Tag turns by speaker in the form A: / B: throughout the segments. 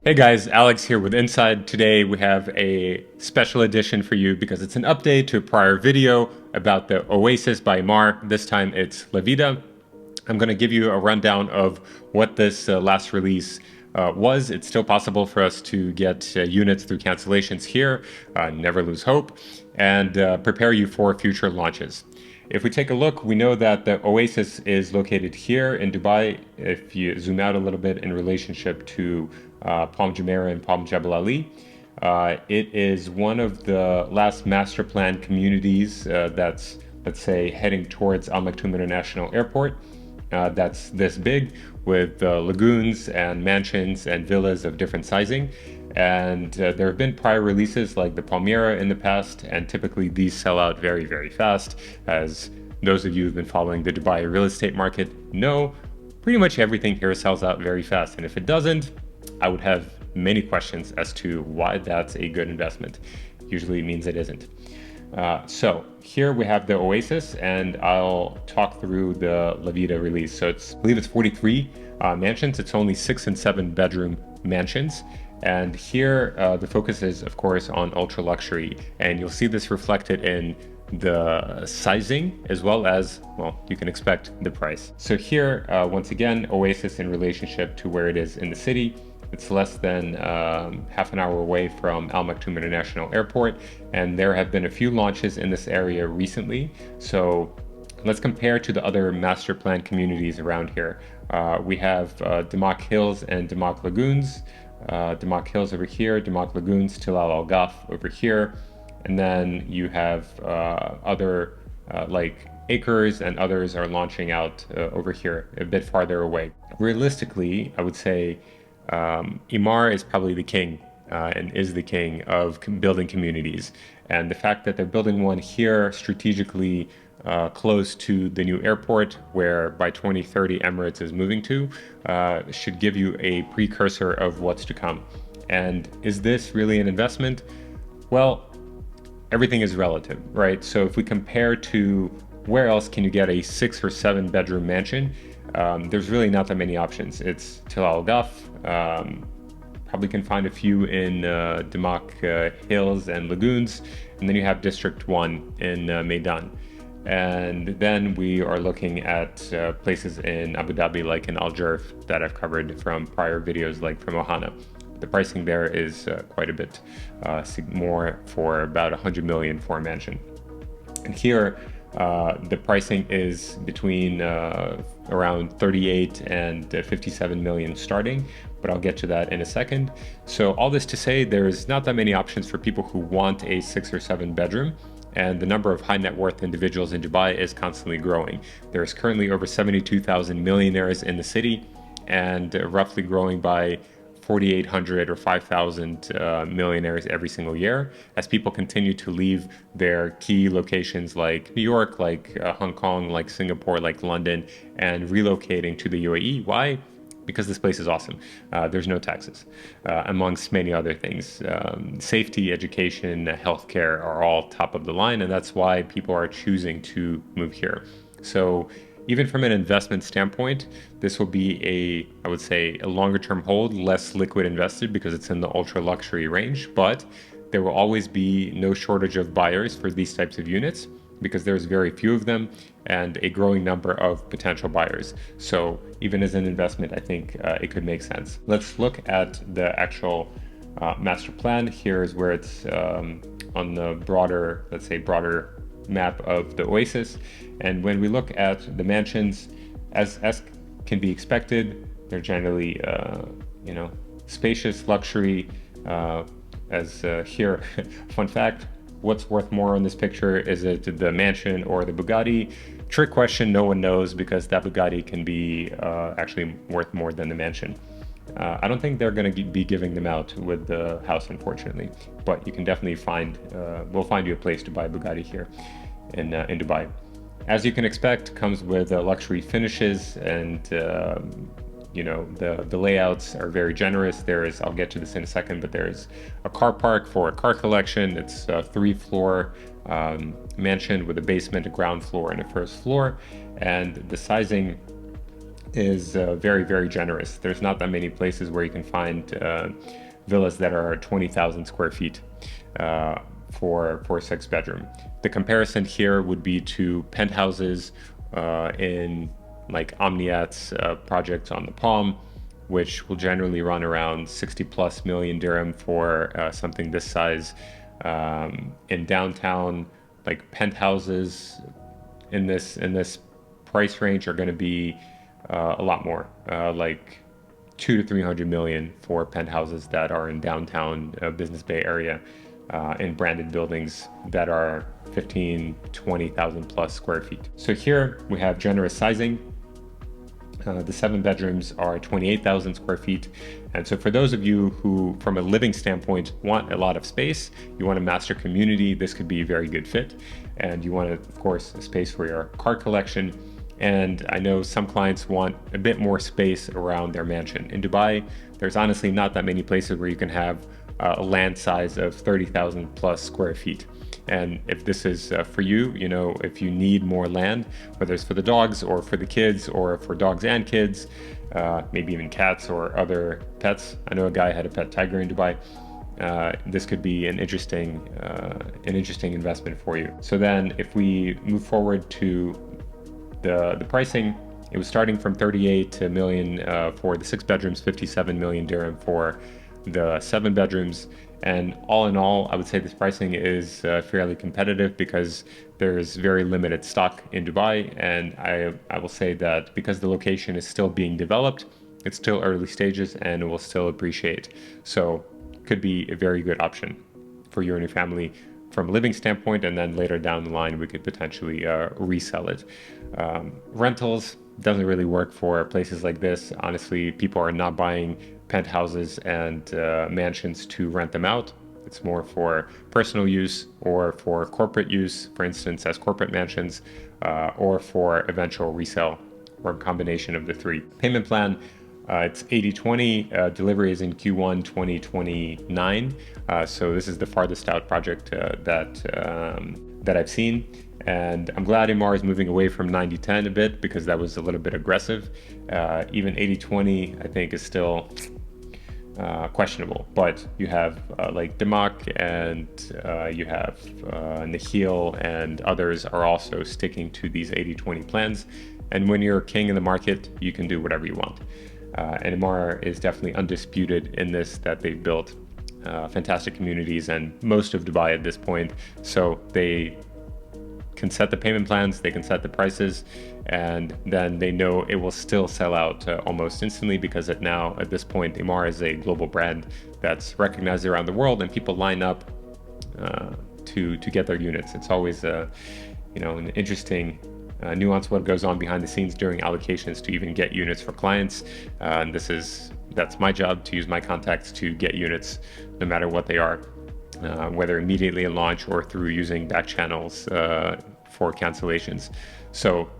A: Hey guys, Alex here with Inside. Today we have a special edition for you because it's an update to a prior video about the Oasis by Emaar. This time it's Lavita. I'm going to give you a rundown of what this last release was. It's still possible for us to get units through cancellations here. Never lose hope, and prepare you for future launches. If we take a look, we know that the Oasis is located here in Dubai. If you zoom out a little bit in relationship to Palm Jumeirah and Palm Jebel Ali, it is one of the last master plan communities that's, let's say, heading towards Al Maktoum International Airport. That's this big, with lagoons and mansions and villas of different sizing. And there have been prior releases like the Palmiera in the past, and typically these sell out very, very fast. As those of you who've been following the Dubai real estate market know, pretty much everything here sells out very fast. And if it doesn't, I would have many questions as to why that's a good investment. Usually it means it isn't. So here we have the Oasis, and I'll talk through the Lavita release. So I believe it's 43 mansions. It's only 6 and 7 bedroom mansions. And here the focus is, of course, on ultra luxury. And you'll see this reflected in the sizing as well as, well, you can expect the price. So here, once again, Oasis in relationship to where it is in the city. It's less than half an hour away from Al Maktoum International Airport, and there have been a few launches in this area recently. So let's compare to the other master plan communities around here. We have Damac Hills and Damac Lagoons. Damac Hills over here, Damac Lagoons, Tilal Al Ghaf over here. And then you have other like Acres, and others are launching out over here a bit farther away. Realistically, I would say Emaar is probably the king and is the king of building communities. And the fact that they're building one here strategically close to the new airport, where by 2030 Emirates is moving to, should give you a precursor of what's to come. And is this really an investment? Well, everything is relative, right? So if we compare to where else can you get a 6 or 7 bedroom mansion, there's really not that many options. It's Tilal Al Ghaf. Probably can find a few in Damac Hills and Lagoons. And then you have District 1 in Meydan. And then we are looking at places in Abu Dhabi, like in Al Jarf, that I've covered from prior videos, like from Ohana. The pricing there is quite a bit more, for about 100 million for a mansion. And here, the pricing is between around 38 and 57 million starting, but I'll get to that in a second. So all this to say, there's not that many options for people who want a 6 or 7 bedroom. And the number of high net worth individuals in Dubai is constantly growing. There's currently over 72,000 millionaires in the city, and roughly growing by 4,800 or 5,000 millionaires every single year, as people continue to leave their key locations like New York, like Hong Kong, like Singapore, like London, and relocating to the UAE. Why? Because this place is awesome. There's no taxes, amongst many other things. Safety, education, healthcare are all top of the line, and that's why people are choosing to move here. So even from an investment standpoint, this will be I would say, a longer term hold, less liquid invested because it's in the ultra luxury range, but there will always be no shortage of buyers for these types of units, because there's very few of them and a growing number of potential buyers. So even as an investment, I think it could make sense. Let's look at the actual master plan. Here is where it's on the broader, let's say, broader map of the Oasis. And when we look at the mansions, as can be expected, they're generally, spacious, luxury. Here, fun fact, what's worth more on this picture? Is it the mansion or the Bugatti? Trick question, no one knows, because that Bugatti can be actually worth more than the mansion. I don't think they're going to be giving them out with the house, unfortunately, but you can definitely we'll find you a place to buy a Bugatti here in Dubai. As you can expect, comes with luxury finishes, and the layouts are very generous. I'll get to this in a second, but there's a car park for a car collection. It's a 3-floor mansion with a basement, a ground floor, and a first floor. And the sizing is very, very generous. There's not that many places where you can find villas that are 20,000 square feet for a 6-bedroom. The comparison here would be to penthouses in like Omniat's projects on the Palm, which will generally run around 60+ million dirham for something this size. In downtown, like penthouses in this price range are going to be a lot more, like 200 to 300 million for penthouses that are in downtown Business Bay area, in branded buildings that are 15, 20,000 plus square feet. So here we have generous sizing. The 7 bedrooms are 28,000 square feet. And so for those of you who, from a living standpoint, want a lot of space, you want a master community, this could be a very good fit. And you want, of course, a space for your car collection. And I know some clients want a bit more space around their mansion. In Dubai, there's honestly not that many places where you can have a land size of 30,000 plus square feet. And if this is for you, you know, if you need more land, whether it's for the dogs or for the kids or for dogs and kids, maybe even cats or other pets. I know a guy had a pet tiger in Dubai. This could be an interesting investment for you. So then if we move forward to the pricing, it was starting from 38 million for the 6 bedrooms, 57 million dirham for the 7 bedrooms. And all in all, I would say this pricing is fairly competitive because there's very limited stock in Dubai. And I will say that because the location is still being developed, it's still early stages and it will still appreciate. So could be a very good option for you and your family from a living standpoint. And then later down the line, we could potentially resell it. Rentals doesn't really work for places like this. Honestly, people are not buying penthouses and mansions to rent them out. It's more for personal use or for corporate use, for instance, as corporate mansions, or for eventual resale, or a combination of the three. Payment plan, it's 80/20. Delivery is in Q1 2029. So this is the farthest out project that I've seen. And I'm glad Emaar is moving away from 90/10 a bit because that was a little bit aggressive. Even 80/20, I think, is still questionable. But you have like Damac and you have Nikhil and others are also sticking to these 80/20 plans. And when you're king in the market, you can do whatever you want. And Emaar is definitely undisputed in this, that they've built fantastic communities and most of Dubai at this point. So they can set the payment plans, they can set the prices, and then they know it will still sell out almost instantly because at this point, Emaar is a global brand that's recognized around the world, and people line up to get their units. It's always an interesting nuance what goes on behind the scenes during allocations to even get units for clients. And that's my job, to use my contacts to get units no matter what they are. Whether immediately at launch or through using back channels for cancellations. So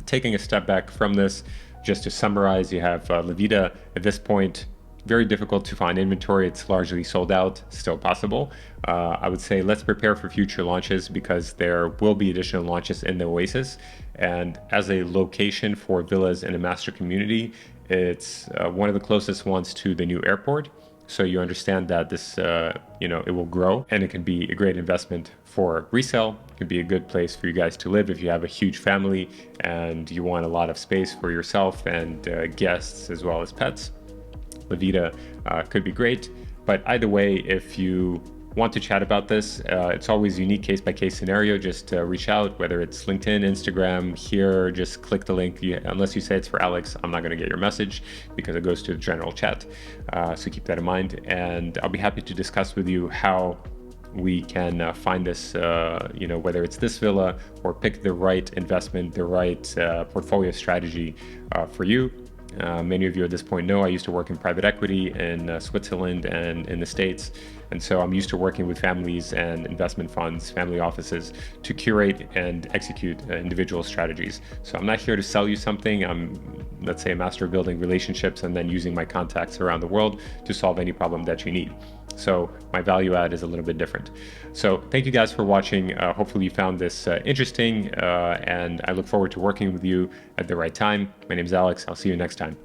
A: taking a step back from this, just to summarize, you have Lavita at this point, very difficult to find inventory. It's largely sold out, still possible. I would say let's prepare for future launches because there will be additional launches in the Oasis. And as a location for villas in a master community, it's one of the closest ones to the new airport. So you understand that this, it will grow and it can be a great investment for resale. It can be a good place for you guys to live if you have a huge family and you want a lot of space for yourself and guests as well as pets. Lavita could be great. But either way, if you want to chat about this, it's always a unique case-by-case scenario. Just reach out, whether it's LinkedIn, Instagram, here, just click the link. Unless you say it's for Alex, I'm not going to get your message because it goes to the general chat. So keep that in mind. And I'll be happy to discuss with you how we can find this, whether it's this villa or pick the right investment, the right portfolio strategy for you. Many of you at this point know I used to work in private equity in Switzerland and in the States. And so I'm used to working with families and investment funds, family offices, to curate and execute individual strategies. So I'm not here to sell you something. I'm, let's say, a master of building relationships and then using my contacts around the world to solve any problem that you need. So my value add is a little bit different. So thank you guys for watching. Hopefully you found this interesting, and I look forward to working with you at the right time. My name is Alex. I'll see you next time.